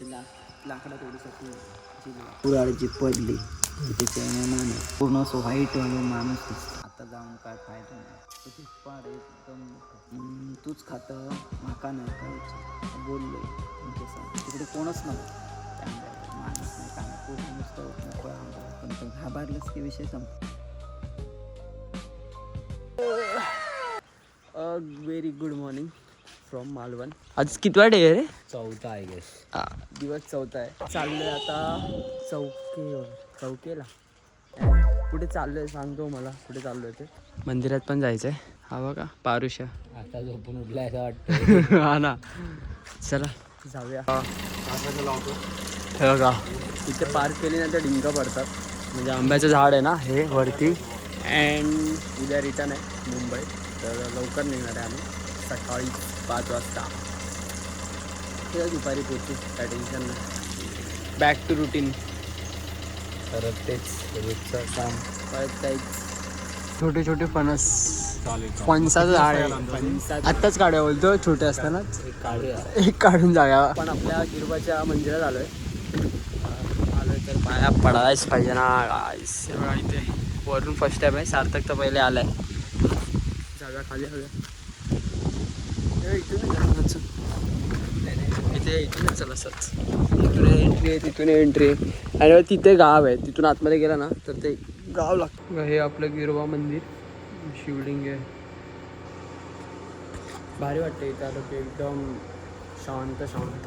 लाकडा तोडीसाठी पुराळीची पडली त्याच्यामुळे पूर्ण असं व्हाईट माणूस दिसतो. आता जाऊन काय फायदा नाही. तू पाड एकदम तूच खातं माका नाही काय बोललो तिकडे कोणच नव्हतं. त्यामुळे माणूस नाही काय पूर्ण नुसतं मोकळा पण तो घाबरलाच की विषय संपला. Very good morning from Malvan. आज कितवा डे आहे रे? चौथा आहे गेस. दिवस चौथा आहे. चाललोय आता चौकेला. कुठे चाललोय सांगतो मला कुठे चाललोय ते. मंदिरात पण जायचंय. हा बघा पारुष्या आता झोपून उठलाय असं वाटतं. हा ना, चला जाऊया. हे बघा इथे पार्क केली ना तर डिंक पडतात. म्हणजे आंब्याचं झाड आहे ना हे वरती. अँड उद्या रिटर्न आहे मुंबई. तर लवकर निघणार आहे आम्ही सकाळी 5 वाजता. ते दुपारी पोहोचू काय टेन्शन नाही. Back to routine. परत तेच रोजचं काम. परत काहीच. छोटे छोटे फणस फणसाचं झाड आहे. आत्ताच काढूया बोलतो छोटे असतानाच एक काढून जाऊया. पण आपल्या गिरबाच्या मंदिरात आलोय तर पाया पडायच पाहिजे ना गाईस. इथे वरून फर्स्ट टाइम आहे. सार्थक तर पहिले आलाय. जागा खाली हव्या इथे इथून चल असंच. इथून एंट्री आहे तिथून एंट्री आहे आणि तिथे गाव आहे. तिथून आतमध्ये गेला ना तर ते गाव लागतं. हे आपलं गिरवा मंदिर शिवलिंग आहे. भारी वाटते इथं आलं की एकदम शांत शांत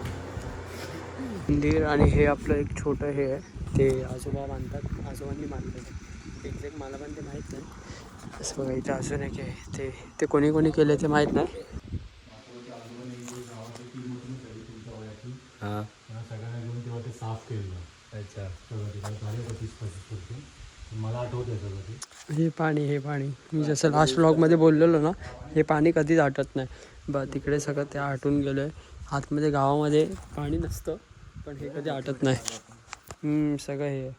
मंदिर. आणि हे आपलं एक छोटं हे आहे ते आजोबा बांधतात. आजोबांनी बांधलं एक्झॅक्ट मला पण ते माहीत नाही. असं बघा इथं अजून एक आहे ते कोणी कोणी केलं ते माहीत नाही. हां सगळ्यांना घेऊन तेव्हा ते साफ केलं. अच्छा. झाले होतं 30-35 फुटचे. मला आठवत आहे सगळं ते. हे पाणी मी जसं लास्ट व्लॉगमध्ये बोललेलो ना हे पाणी कधीच आटत नाही. तिकडे सगळं ते आटून गेलं आहे. आतमध्ये गावामध्ये पाणी नसतं पण हे कधी आटत नाही. सगळं हे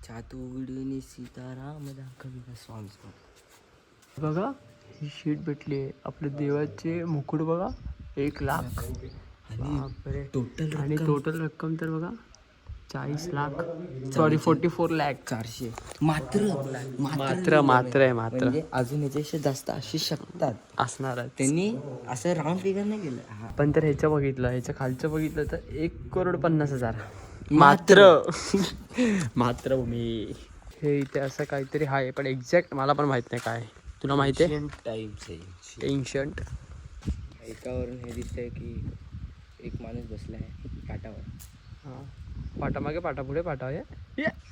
चातुर्डीनी सीताराम दाखविला सॉंग्स. बघा ही शीट भेटली आहे. आपले देवाचे मुकुट बघा 1 लाख. बापरे. टोटल आणि टोटल रक्कम तर बघा 40 लाख सॉरी 44 लाख 400 मात्र आहे. म्हणजे अजून याच्यापेक्षा जास्त असू शकतात असणार आहे. त्यांनी असं राऊंड फिगर नाही केलं. पण तर ह्याचं बघितलं ह्याच्या खालचं बघितलं तर 1,50,00,000 मात्र भूमी. हे इथे असं काहीतरी आहे पण एक्झॅक्ट मला पण माहित नाही काय. तुला माहिती आहे? एन्शंट. एकावरून हे दिसतंय की एक माणूस बसला आहे पाटावर. हां पाठामागे पाठा पुढे पाठा आहे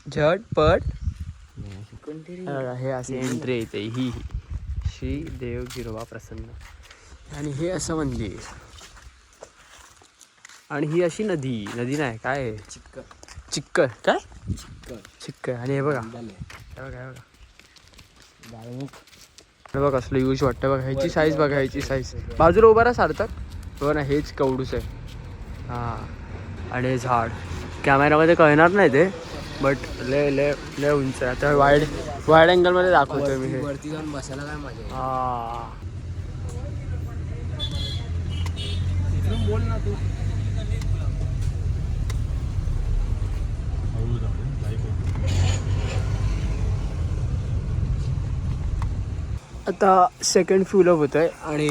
झटपट. कोणतरी हे असे एंट्री येते ही श्री देव गिरवा प्रसन्न. आणि हे असं मंदिर आणि ही अशी नदी नाही काय आहे चिक्कर काय चिक्कर. आणि हे बघा हे बघा कसलं यूज वाटतं बघा. ह्याची साईज बघा ह्याची साईज. बाजूला उभा राहा सार्थक. बघा ना हेच कवडूस आहे. हां आणि झाड कॅमेरामध्ये कळणार नाही ते बट लय उंच आहे. आता वाईड अँगलमध्ये दाखवतोय मी हे. वरती जाऊन बसायला काय मजा. हां बोल ना तू. आता सेकंड फ्युलअप होतं आहे आणि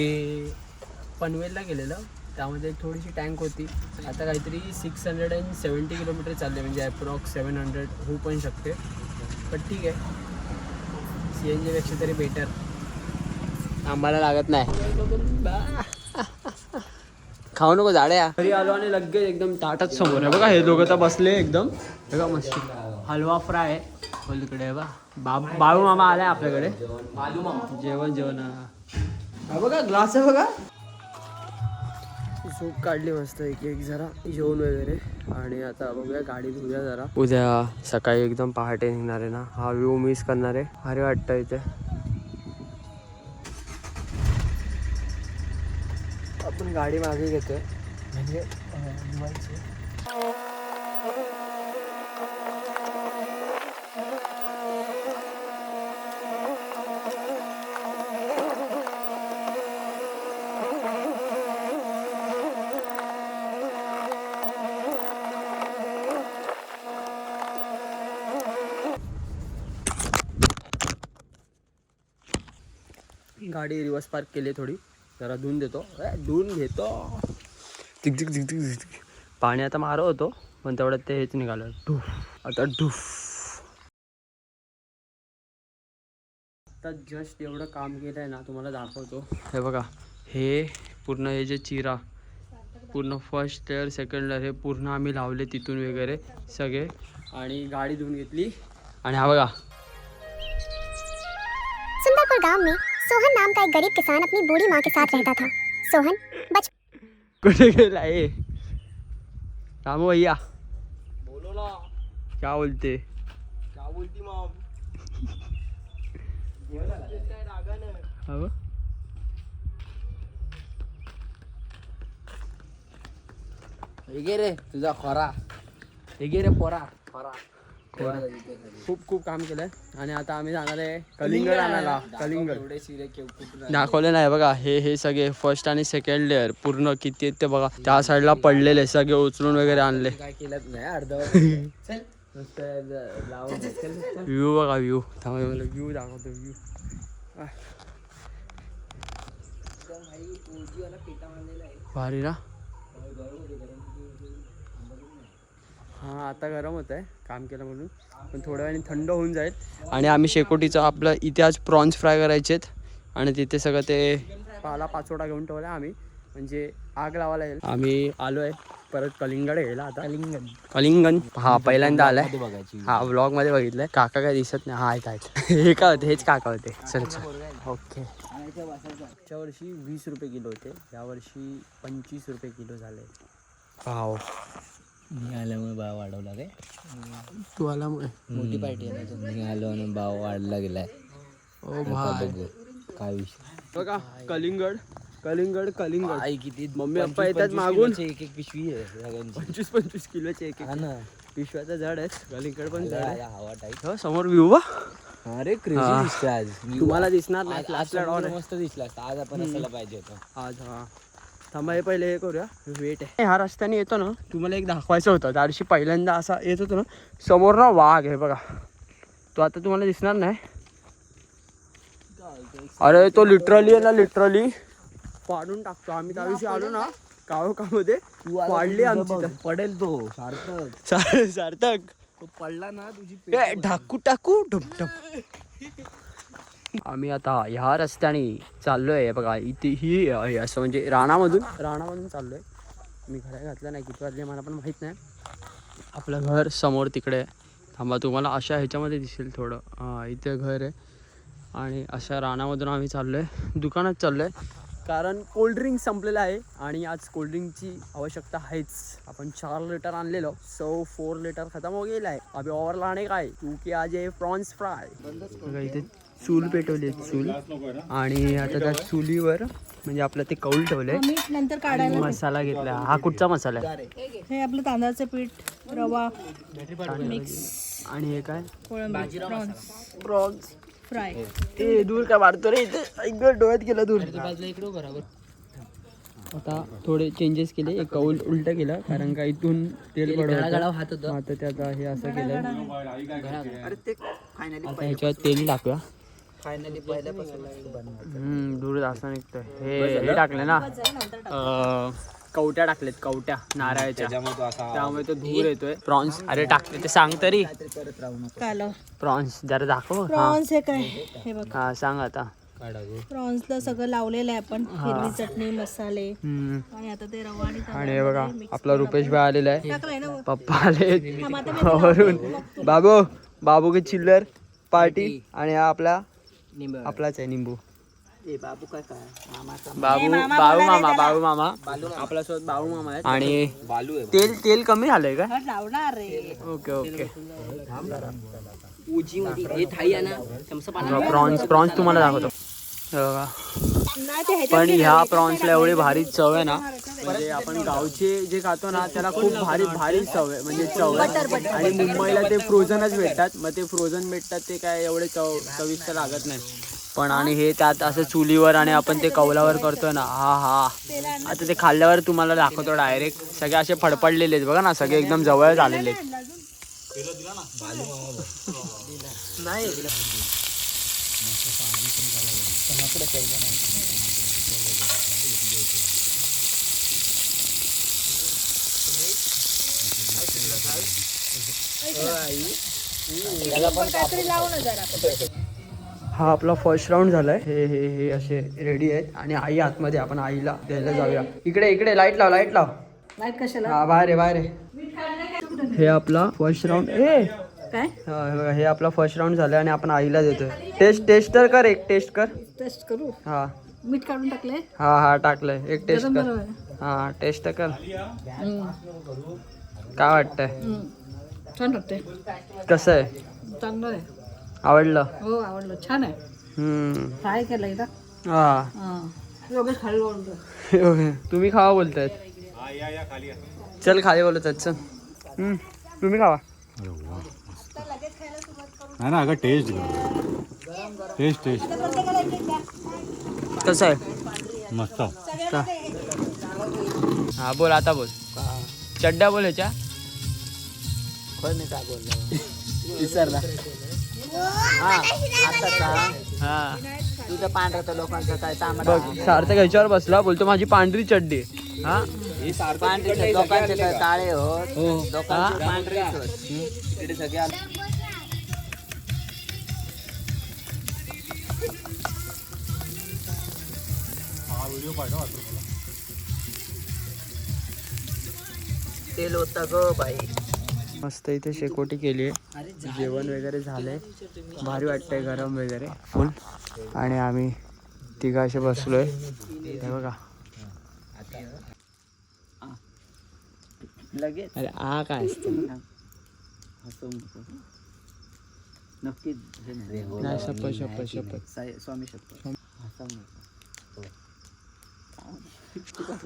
पनवेलला गेलेलं त्यामध्ये एक थोडीशी टँक होती. आता काहीतरी 670 किलोमीटर चालले म्हणजे ॲप्रॉक्स 700 होऊ पण शकते. पण ठीक आहे CNG पेक्षा तरी बेटर. आम्हाला लागत नाही. खाऊ नको झाड्या. घरी आलो आणि लगेच एकदम ताटात समोर आहे बघा हे दोघं तर बसले एकदम. बघा मस्त हलवा फ्राय आहे पलीकडे बघा. बाळू मामा आलाय आपल्याकडे. जेवण हा बघा ग्लास आहे बघा. झोप काढली मस्त एक जरा जेवण वगैरे. आणि आता बघूया गाडी धुऊया जरा. उद्या सकाळी एकदम पहाटे निघणार आहे ना. हा व्ह्यू मिस करणार आहे. भारी वाटतं इथे. आपण गाडी मागे घेतोय म्हणजे गाडी रिवर्स पार्क केली थोडी, जरा धुवून देतो. धुवून घेतो. झिक झिक झिक झिक झिक. पाणी आता मारत होतो पण तेवढ्यात ते हेच निघालं. ढूफ. आता ढूफ. आता जस्ट एवढं काम केलं आहे ना, तुम्हाला दाखवतो. हे बघा, हे पूर्ण हे जे चिरा पूर्ण फर्स्ट लेअर सेकंड लेअर हे पूर्ण आम्ही लावले तिथून वगैरे सगळे. आणि गाडी धुवून घेतली. आणि हा बघा, सुंदरपुर गांव में सोहन नाम का एक गरीब किसान अपनी बूढ़ी माँ के साथ रहता था. सोहन कुठे गेला हे रामू भैया? बोलो ना, क्या बोलते? क्या बोलती मॉम? हे घे रे तुझा खोरा, हे घे रे पोरा खोरा. खूप खूप काम केलंय. आणि आता आम्ही जाणार आहे कलिंगड आणायला. कलिंगड एवढे शिरे कुठून दाखवले नाही बघा. हे सगळे फर्स्ट आणि सेकंड लेअर पूर्ण किती आहेत ते बघा. त्या साईडला पडलेले सगळे उचलून वगैरे आणले. काय केलं नाही अर्ध व्ह्यू बघा, व्ह्यू. थांबा मला व्ह्यू दाखवतो. व्ह्यू भारी ना. हां आता गरम होत आहे काम केलं म्हणून, पण थोड्या वेळाने थंड होऊन जाईल. आणि आम्ही शेकोटीचं आपलं इथे आज प्रॉन्स फ्राय करायचे आहेत. आणि तिथे सगळं ते पाचोटा घेऊन ठेवला आम्ही, म्हणजे आग लावायला येईल. आम्ही आलो आहे परत कलिंगड घ्यायला. आता कलिंगड हा पहिल्यांदा आलाय. बघायची हा व्लॉग मध्ये बघितलंय. काका काय दिसत नाही. हा आहेत. हे काय होते? हेच काका होते. चल चल. ओके. मागच्या वर्षी 20 रुपये किलो होते, यावर्षी 25 रुपये किलो झाले. भाव मी आल्यामुळे भाव वाढवला रे. तू आल्यामुळे मोठी पार्टी आहे ना. मी आलो आणि भाव वाढला गेलाय. ओ भाई बघू काय विषय. बघा कलिंगड कलिंगड कलिंगड. आई किती मम्मी पप्पा येतात मागून. एक एक पिशवी आहे सगळ्यांची. 25-25 किलोचे एक हा ना. पिशव्याचं झाड आहे. कलिंगड पण झाड आहे. हवा टाईप. हो समोर व्ह्यू बा. अरे क्रेझी दिसते आज. तुम्हाला दिसणार नाही. आज समुद्र मस्त दिसला असता. आज आपण असायला पाहिजे होतं आज. हा थांबा, हे पहिले हे करूया. वेट आहे. ह्या रस्त्याने येतो ना, तुम्हाला एक दाखवायचं होतं. त्या दिवशी पहिल्यांदा असा येत होतो ना, समोर ना वाघ आहे बघा. तो आता तुम्हाला दिसणार नाही. अरे तो लिटरली आहे ना, लिटरली पाडून टाकतो. आम्ही त्या दिवशी आलो ना काळोखामध्ये, पाडली आमची. पडेल तो सार्थक. सार्थक तो पडला ना तुझी ढाकू टाकू ढुपढुप. आम्ही आता ह्या रस्त्याने चाललोय बघा. इथे ही असं म्हणजे राणामधून चाललोय. मी घड्याळ घातलं नाही, किती वाजले मला पण माहीत नाही. आपलं घर समोर तिकडे. थांबा तुम्हाला अशा ह्याच्यामध्ये दिसेल थोडं. हां इथे घर आहे. आणि अशा रानामधून आम्ही चाललोय. दुकानात चाललोय कारण कोल्ड्रिंक संपलेलं आहे आणि आज कोल्ड्रिंकची आवश्यकता आहेच. आपण 4 लिटर आणलेलो, सो 4 लिटर खतम हो गेला आहे. अभी और लाने का है क्योंकि आज आहे प्रॉन्स फ्राय. बघा इथे चूल पेटवली, चूल. आणि आता त्या चुलीवर म्हणजे आपलं ते कौल ठेवलंय. नंतर काढायला मसाला घेतला. हा कुठचा मसाला आहे? हे आपलं तांदळाचं पीठ, रवा मिक्स आणि हे काय? कोळंबी, प्रॉन्स फ्राय. ए दूर काय मारतो रे इथे. एकदम डोळ्यात गेला दूर. आता थोडे चेंजेस केले. एक कौल उलट केलं कारण का इथून तेल पडवलं. आता ते आता हे असं केलं. आता ह्याच्यावर तेल टाकूया. फायनली पहिल्यापासून दूर जास्त निघतोय. हे टाकले ना, कवट्या टाकलेत, कवट्या नारळाच्या, त्यामुळे तो धूर येतोय. प्रॉन्स अरे टाकले ते सांग तरी. कालं प्रॉन्स जरा दाखव. प्रॉन्स हे काय? हे बघ, हा सांग आता. प्रॉन्सला सगळं लावलेलं आहे आपण. हिरवी चटणी, मसाले. आणि आता ते रवा आणि हे बघा आपला रुपेश भाई आलेला आहे. टाकलंय ना. पप्पा आले वरून. बाबू की चिल्लर पार्टी. आणि हा आपलाच आहे निंबू. बाबू मामा आपला सोबत बाबू मामा आहे. आणि तेल कमी झालंय का? लावणार रे. ओके ना. प्रॉन्स तुम्हाला दाखवतो. पण ह्या प्रॉन्सला एवढी भारी चव आहे ना, म्हणजे आपण गावचे जे खातो ना त्याला खूप भारी चव आहे, म्हणजे चव आहे. आणि मुंबईला ते फ्रोझनच भेटतात. मग ते फ्रोझन भेटतात ते काय एवढे चविष्ट लागत नाही. पण आणि हे त्यात असं चुलीवर आणि आपण ते कौलावर करतोय ना, हा आता ते खाल्ल्यावर तुम्हाला दाखवतो डायरेक्ट. सगळे असे फडफडलेले आहेत बघा ना, सगळे एकदम जवळ आलेले आहेत. नाही काहीतरी लावू ना जरा. हा आपला फर्स्ट राऊंड झालाय. हे हे हे असे रेडी आहेत आणि आई आतमध्ये, आपण आईला द्यायला जाऊया. इकडे इकडे लाईट लाव, लाईट लाव. लाईट कशाला? हा बाहेर आहे, बाहेर आहे. हे आपला फर्स्ट राऊंड. काय हे आपला फर्स्ट राऊंड झालाय आणि आपण आईला देतोय. टेस्ट तर कर, एक टेस्ट कर. टेस्ट करू? हा मीठ काढून टाकले. हा टाकलंय. एक टेस्ट गरम कर. गरम आहे. हा टेस्ट कर. काय वाटतंय? छान वाटते. कसं आहे? चांगलं आहे. आवडलं? हो आवडलं, छान आहे. फ्राय केलं एकदा. हा योगेश खाली बोलतो. तुम्ही खावा बोलतायत. चल खाली बोलतात. चल तुम्ही खावा. नाही ना अगं टेस्ट टेस्ट टेस्ट कसं आहे? मस्त. हा बोल, आता बोल. चड्ड्या बोल ह्याच्या. विसरला. हा तुझं पांढरा तर लोकांचं काय बघ, सार्थक ह्याच्यावर बसला, बोलतो माझी पांढरी चड्डी. हा पांढरे लोकांचे तर काळे होत, लोकांचे पांढरे होत. इकडे सगळे तेल होतं ग बाई. मस्त इथे शेकोटी केली आहे. जेवण वगैरे झालंय. भारी वाटतंय, गरम वगैरे फुल. आणि आम्ही तिघा असे बसलोय. हे बघा. लगेच अरे आ काय असतं? नक्कीच नाही, शपथ शपथ शपथ. स्वामी शपथ.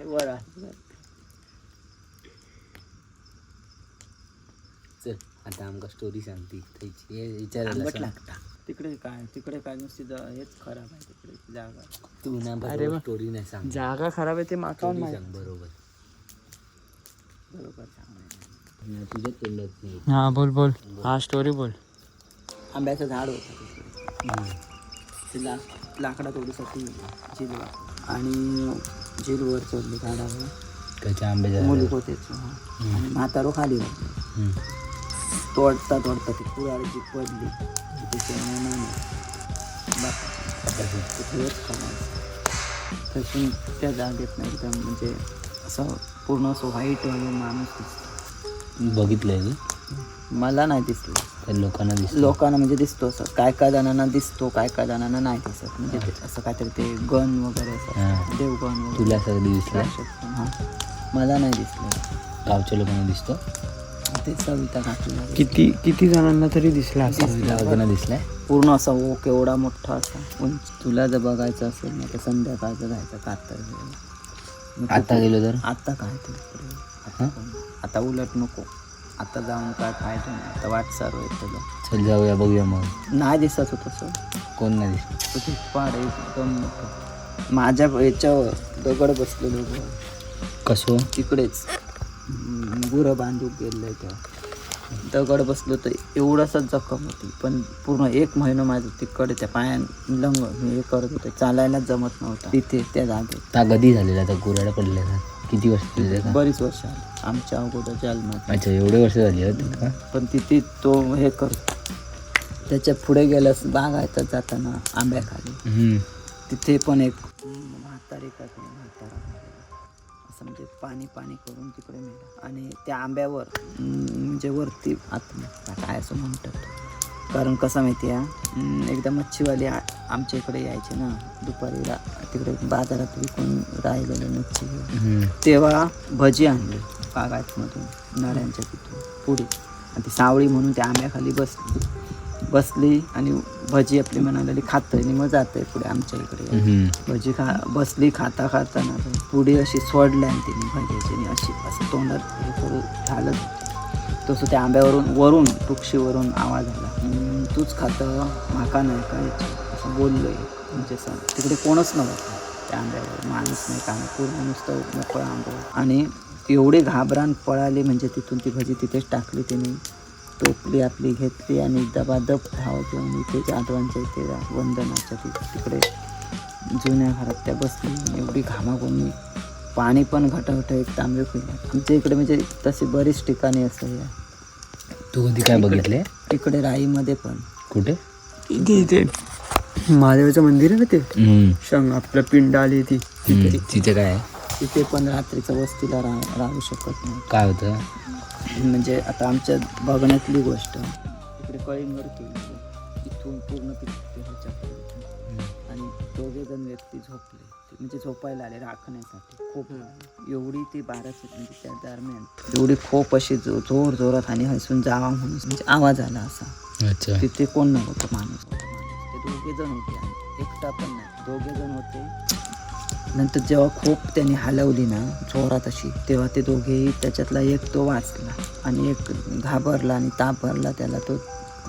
वर चल आता आमका स्टोरी सांगती. विचारायला लागता. तिकडे काय नुसती हेच खराब आहे. तिकडे जागा तू ना. अरे वा. स्टोरी नाही सांग. जागा खराब आहे ते माका सांग. बरोबर सांग. तुझ्या तोंडात नाही. हा बोल बोल. हा स्टोरी बोल. आंब्याचं झाड होतं तिला लाकडा तोडीसाठी झिलवा आणि झिलवर चढले झाडावर. त्याच्या आंब्याच्या मुली होते आणि म्हातारो खाली होते. तोडता तोडता ती कुराडीची पडली. तशी त्या जागेत नाही एकदम म्हणजे असं पूर्ण असं व्हाईट वगैरे माणूस दिसतो. बघितलंय मला नाही दिसलं. लोकांना म्हणजे दिसतो असं. काय काय जणांना दिसतो, काय काय जणांना नाही दिसत. म्हणजे असं काहीतरी ते गण वगैरे असं देवगण वगैरे. तुला सगळं दिसलं? हां मला नाही दिसलं. गावच्या लोकांना दिसतो. ते सविता काकीला. किती जणांना तरी दिसला दिसलाय पूर्ण असा. ओ केवढा मोठा असा उंच. तुला जर बघायचं असेल ना तर संध्याकाळचं जायचं कातर. आता गेलो तर आता काय तरी. आता उलट नको. आता जाऊन काय फायदा नाही. आता वाट सर्व येतं. चल जाऊया बघूया. मग नाही दिसत होतं सर. कोण नाही दिसत. ते पाड एकदम मोठं. माझ्या याच्यावर दगड बसलेलो. कसं तिकडेच गुरं बांधून गेलं तेव्हा दगड बसलो तर एवढंसच जखम होती. पण पूर्ण 1 महिना माझं तिकडे त्या पायान लंग हे करत होते. चालायलाच जमत नव्हतं तिथे त्या जागेत. त्या कधी झालेला त्या गुराडा पडलेला? किती वर्ष? बरीच वर्ष आमच्या अगोदर जन्मात. अच्छा एवढे वर्ष झाली होती. पण तिथे तो हे करतो. त्याच्या पुढे गेल्यास बागायचं जाताना आंब्याखाली तिथे पण एक म्हातारी का म्हातारा असं म्हणजे पाणी पाणी करून तिकडे मेला. आणि त्या आंब्यावर म्हणजे वरती आत्मा काय असं म्हणतात. कारण कसं माहिती आहे एकदा मच्छीवाले आमच्या इकडे यायचे ना दुपारीला. तिकडे बाजारात विकून राहिलेले मच्छी. तेव्हा भजी आणली बागायतमधून नळ्यांच्या तिथून पुढे. आणि ती सावळी म्हणून त्या आंब्याखाली बसली आणि भजी आपली म्हणाली खातं आणि मग जात आहे पुढे आमच्या इकडे. भजी बसली खाता खाताना पुढे अशी सोडल्या आणि तिने भजीची अशी असं तोंडात हे करून झालं. तसं त्या आंब्यावरून वरून टुक्षीवरून आवाज आला. तूच खातं माका नाही काय असं बोललोय. म्हणजे असं तिकडे कोणच नव्हतं त्या आंब्यावर. माणूस नाही काय पूर्ण नुसतं मोकळं आंबं. आणि एवढे घाबरान पळाले म्हणजे तिथून ती भजी तिथेच टाकली तिने टोपली आपली घेतली आणि दबादब धाव घेऊन इथे जाधवांच्या इथे वंदनाच्या तिकडे जुन्या घरात त्या बसली. एवढी घामाघूमी, पाणी पण घटाघट एक तांबे पिला. आमच्या इकडे म्हणजे तशी बरीच ठिकाणी असं या. तू कधी काय बघितले? इकडे राईमध्ये पण. कुठे? इथे महादेवाचं मंदिर आहे ना ते आपलं पिंड आली ती तिथे काय आहे? तिथे पण रात्रीचं वस्तीला राहू शकत नाही. काय होतं? म्हणजे आता आमच्या बघण्यातली गोष्ट, इकडे कळिंगड केली, इथून पूर्ण आणि 2 जण व्यक्ती झोपले, म्हणजे झोपायला आले राखण्यासाठी. खूप एवढी ती 12 म्हणजे त्या दरम्यान एवढी खूप अशी जोर जोरात आणि हसून जावा म्हणून म्हणजे आवाज आला असा. अच्छा. तिथे कोण नव्हतं माणूस. ते 2 जण होते आणि एकटा पण नाही, 2 जण होते. नंतर जेव्हा खूप त्यांनी हलवली ना जोरात अशी, तेव्हा ते दोघेही त्याच्यातला एक तो वाचला आणि एक घाबरला आणि ताप भरला त्याला. तो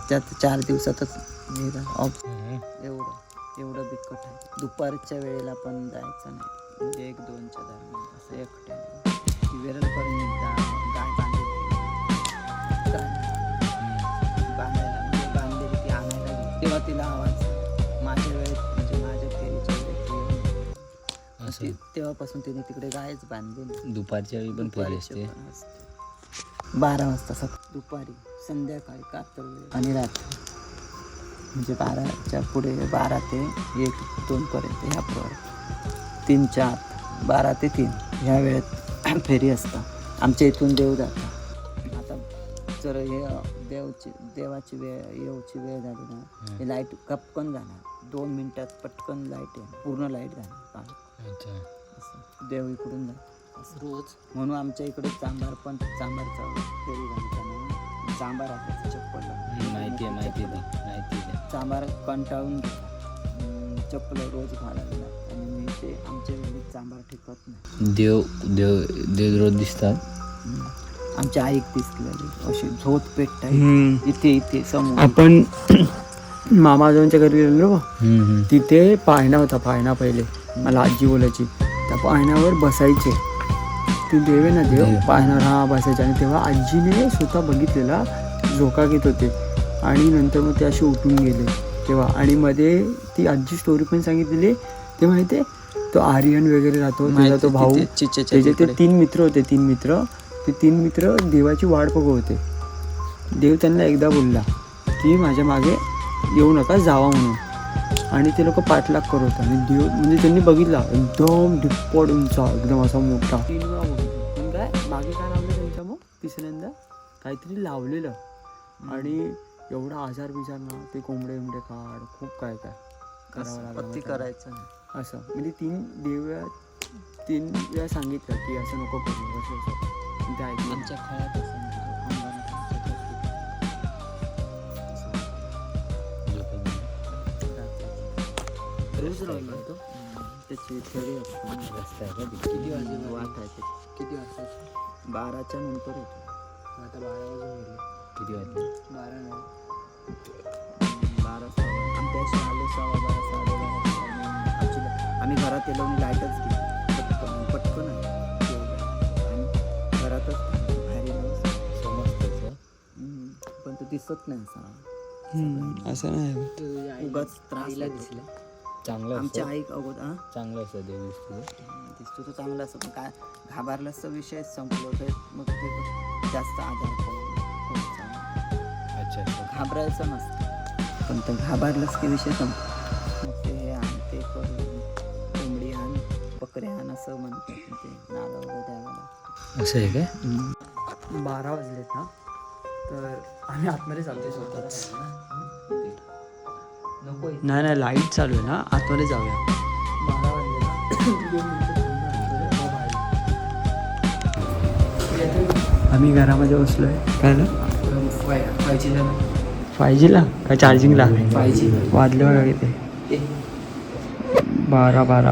त्यात 4 दिवसातच हे झालं. एवढं बिकट आहे. दुपारच्या वेळेला पण जायचं नाही, म्हणजे 1-2च्या दरम्यान असं एकट्याने. ती वेरलपर्यंत गाय बांधलेली ती आणायला गेली. तेव्हा तिला आवाज माझ्या वेळेत, म्हणजे माझ्या फेरीच्या वेळेत असं. तेव्हापासून तिने तिकडे गायच बांधली. दुपारच्या वेळी पण फेरी असते. 12 वाजता दुपारी, संध्याकाळी, कातर वेळ आणि रात्री, म्हणजे 12च्या पुढे 12 ते 1-2 पर्यंत ह्या प्रवास 3च्या आत 12 ते 3 ह्या वेळेत फेरी असतात. आमच्या इथून देव जातात. आता जर हे देवाची येऊची वेळ झाली ना, हे लाईट कपकन जाणार, 2 मिनिटात पटकन लाईट येणार, पूर्ण लाईट जाणार. असं देव इकडून जातात रोज. म्हणून आमच्या इकडे चांभारचा फेरी घालताना चांभार असायचं चप्पल. माहिती आहे. चांभार कंटाळून घेतात, चप्पल रोज घालायला लागतात. आणि मी ते आमच्या वेळेत चांभार ठेकत नाही. देव रोज दिसतात. आमच्या आईक दिसलेली अशी झोत पेटतात इथे समोर. आपण मामाजांच्या घरी गेलो बा, तिथे पाळणा होता. पाळणा पहिले मला आजी बोलायची, त्या पाळण्यावर बसायचे ते देव आहे ना, देव पाळण्यावर बसायचे. आणि तेव्हा आजीने स्वतः बघितलेला झोका घेत होते आणि नंतर मग ते असे उठून गेले तेव्हा. आणि मध्ये ती आजी स्टोरी पण सांगितलेली, ते माहिती आहे, तो आर्यन वगैरे राहतो त्याचा तो भाऊ, त्याचे ते 3 मित्र होते. 3 मित्र देवाची वाट बघत होते. देव त्यांना एकदा बोलला की माझ्या मागे येऊ नका, जावा म्हणून. आणि ते लोक पाठलाग करत होते. आणि देव म्हणजे त्यांनी बघितला एकदम डिप्पड उंचा, एकदम असा मोठा. 3 वेळा बघितलं, पण काय मागे काय लावलं त्यांच्या, मग तिसऱ्यांदा काहीतरी लावलेलं. आणि एवढा आजार बिजार ना, ते कोंबडे काढ, खूप काय करावं लागलं करायचं असं. म्हणजे 3 वेळा सांगितलं की असं नको करू, असं. ते ऐकलं. आमच्या खेळात रोज राहिला तो त्याची फेरी असते. किती वाजता? किती वाजता? 12च्या नंतर होतो. आता 12 वाजून गेले. किती वाजले? 12 नाही. 12 आमच्या आले 12:15 आम्ही घरात येलो आणि लाईटच गेली पटकन आणि घरातच बाहेर येलो. पण तो दिसत नाही असा. असं नाही. उगाच त्रासला दिसला. चांगलं आमच्या आई अगोदर चांगलं असतं देव दिसतो तो चांगला असं. पण काय घाबरलाच तर विषय संपलो तर मग ते जास्त आजार खूप चांगला. अच्छा. घाबरायचं नसतं, पण तर घाबरलाच की विषय संपतो. मग ते आण, ते करून कोंबडी आण, बकरी आण असं म्हणतात. ते नागा वगैरे द्यावं लागतं. असं आहे काय? 12 वाजलेत ना, तर आम्ही आतमध्ये चालतोय स्वतःच. नाही लाईट चालू आहे ना, आतमध्ये जाऊया. 12 वाजले ना. आम्ही घरामध्ये बसलोय. काय ना 5Gला काय चार्जिंगला 5G वाजले बघा किती 12